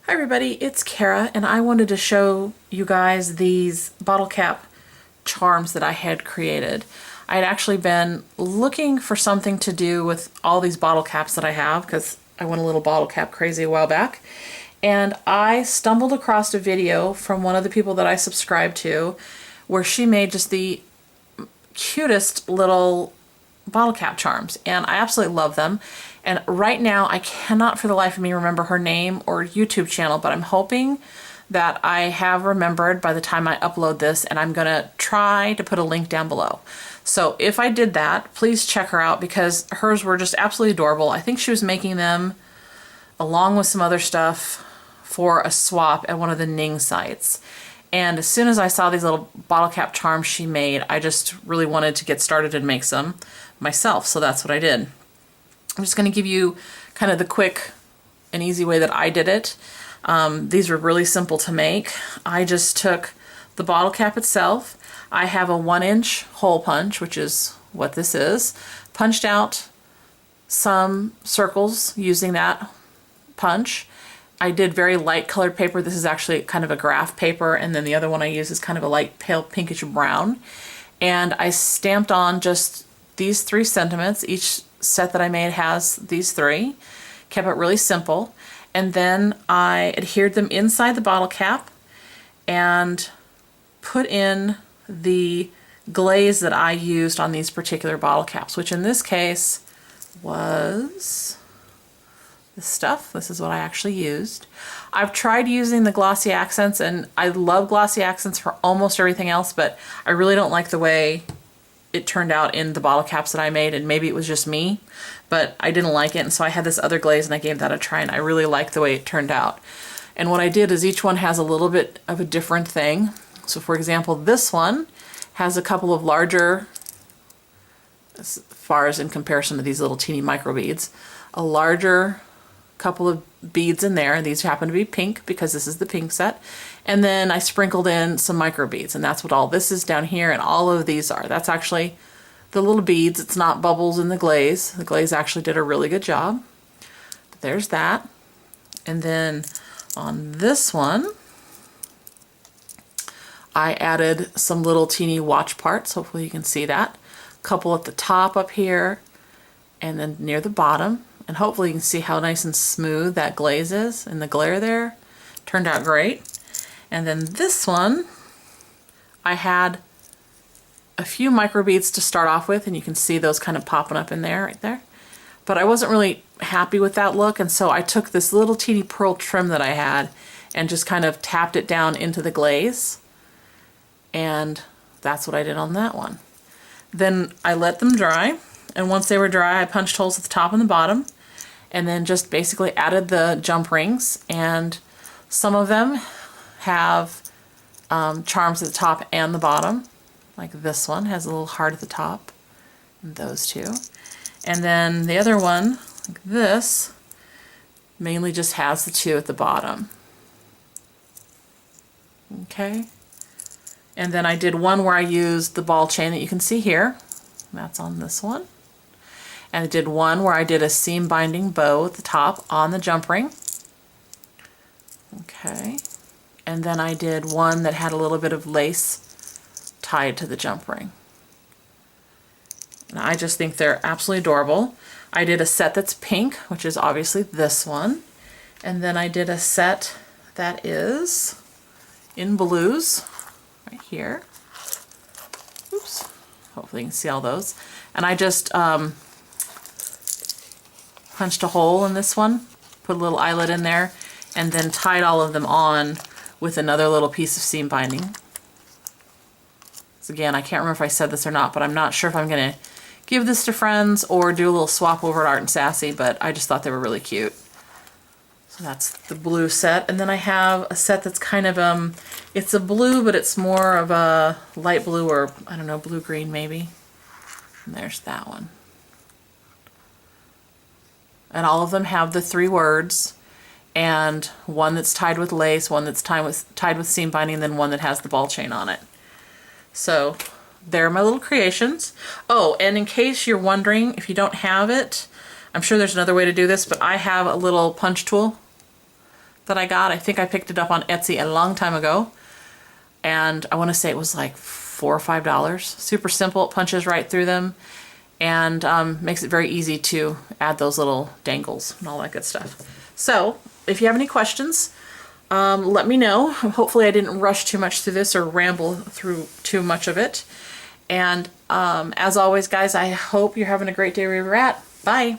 Hi everybody, it's Kara and I wanted to show you guys these bottle cap charms that I had created. I had actually been looking for something to do with all these bottle caps that I have because I went a little bottle cap crazy a while back, and I stumbled across a video from one of the people that I subscribe to where she made just the cutest little bottle cap charms, and I absolutely love them. And right now I cannot for the life of me remember her name or YouTube channel, but I'm hoping that I have remembered by the time I upload this, and I'm gonna try to put a link down below. So if I did that, please check her out because hers were just absolutely adorable. I think she was making them along with some other stuff for a swap at one of the Ning sites. And as soon as I saw these little bottle cap charms she made, I just really wanted to get started and make some myself, so that's what I did. I'm just going to give you kind of the quick and easy way that I did it. These were really simple to make. I just took the bottle cap itself. I have a 1-inch hole punch, which is what this is. Punched out some circles using that punch. I did very light colored paper. This is actually kind of a graph paper, and then the other one I use is kind of a light pale pinkish brown. And I stamped on just these 3 sentiments. Each set that I made has these 3. Kept it really simple. And then I adhered them inside the bottle cap and put in the glaze that I used on these particular bottle caps, which in this case was this stuff. This is what I actually used. I've tried using the glossy accents, and I love glossy accents for almost everything else, but I really don't like the way it turned out in the bottle caps that I made, and maybe it was just me, but I didn't like it, and so I had this other glaze and I gave that a try, and I really liked the way it turned out. And what I did is each one has a little bit of a different thing. So for example, this one has a couple of larger, as far as in comparison to these little teeny micro beads, a larger couple of beads in there. These happen to be pink because this is the pink set. And then I sprinkled in some micro beads, and that's what all this is down here, and all of these are. That's actually the little beads. It's not bubbles in the glaze. The glaze actually did a really good job. But there's that. And then on this one, I added some little teeny watch parts. Hopefully you can see that. A couple at the top up here, and then near the bottom. And hopefully you can see how nice and smooth that glaze is in the glare there. Turned out great. And then this one, I had a few micro beads to start off with, and you can see those kind of popping up in there, right there. But I wasn't really happy with that look, and so I took this little teeny pearl trim that I had and just kind of tapped it down into the glaze. And that's what I did on that one. Then I let them dry, and once they were dry, I punched holes at the top and the bottom, and then just basically added the jump rings, and some of them have charms at the top and the bottom. Like this one has a little heart at the top, and those two. And then the other one, like this, mainly just has the 2 at the bottom. Okay. And then I did one where I used the ball chain that you can see here. That's on this one. And I did one where I did a seam binding bow at the top on the jump ring. Okay. And then I did one that had a little bit of lace tied to the jump ring. And I just think they're absolutely adorable. I did a set that's pink, which is obviously this one. And then I did a set that is in blues, right here. Oops. Hopefully you can see all those. And I just punched a hole in this one, put a little eyelet in there, and then tied all of them on with another little piece of seam binding. So again, I can't remember if I said this or not, but I'm not sure if I'm going to give this to friends or do a little swap over at Art and Sassy, but I just thought they were really cute. So that's the blue set. And then I have a set that's kind of, it's a blue, but it's more of a light blue, or I don't know, blue-green maybe. And there's that one. And all of them have the 3 words, and one that's tied with lace, one that's tied with seam binding, and then one that has the ball chain on it. So there are my little creations. Oh, and in case you're wondering, if you don't have it, I'm sure there's another way to do this, but I have a little punch tool that I got. I think I picked it up on Etsy a long time ago. And I want to say it was like $4 or $5. Super simple, it punches right through them, and makes it very easy to add those little dangles and all that good stuff. So if you have any questions, let me know. Hopefully I didn't rush too much through this or ramble through too much of it. And as always, guys, I hope you're having a great day wherever you're at. Bye.